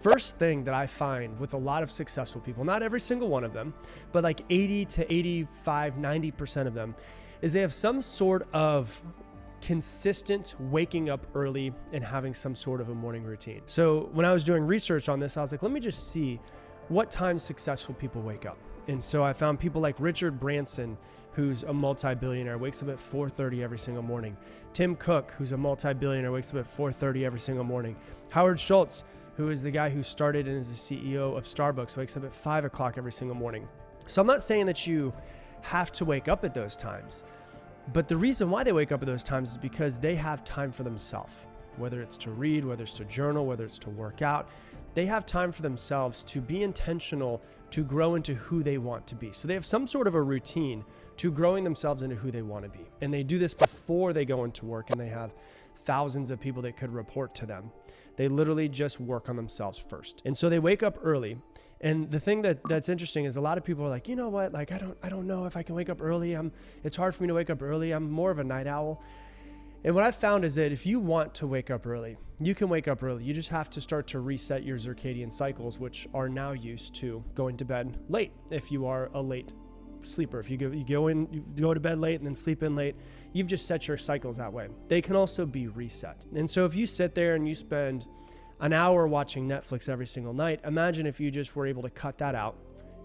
first thing that I find with a lot of successful people, not every single one of them, but like 80 to 85, 90% of them, is they have some sort of consistent waking up early and having some sort of a morning routine. So when I was doing research on this, I was like, let me just see what time successful people wake up. And so I found people like Richard Branson, who's a multi-billionaire, wakes up at 4:30 every single morning. Tim Cook, who's a multi-billionaire, wakes up at 4:30 every single morning. Howard Schultz, who is the guy who started and is the CEO of Starbucks, wakes up at 5 o'clock every single morning. So I'm not saying that you have to wake up at those times, but the reason why they wake up at those times is because they have time for themselves, whether it's to read, whether it's to journal, whether it's to work out. They have time for themselves to be intentional, to grow into who they want to be. So they have some sort of a routine to growing themselves into who they want to be. And they do this before they go into work, and they have thousands of people that could report to them. They literally just work on themselves first. And so they wake up early. And the thing that's interesting is a lot of people are like, you know what? Like, I don't know if I can wake up early. It's hard for me to wake up early. I'm more of a night owl. And what I've found is that if you want to wake up early, you can wake up early. You just have to start to reset your circadian cycles, which are now used to going to bed late. If you are a late sleeper, if you go to bed late and then sleep in late, you've just set your cycles that way. They can also be reset. And so if you sit there and you spend an hour watching Netflix every single night, imagine if you just were able to cut that out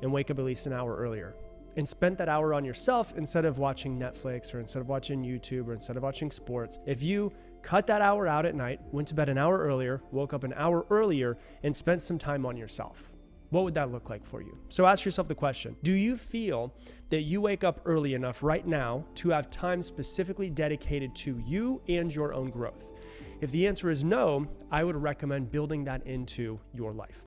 and wake up at least an hour earlier and spent that hour on yourself instead of watching Netflix or instead of watching YouTube or instead of watching sports. If you cut that hour out at night, went to bed an hour earlier, woke up an hour earlier, and spent some time on yourself, what would that look like for you? So ask yourself the question, do you feel that you wake up early enough right now to have time specifically dedicated to you and your own growth? If the answer is no, I would recommend building that into your life.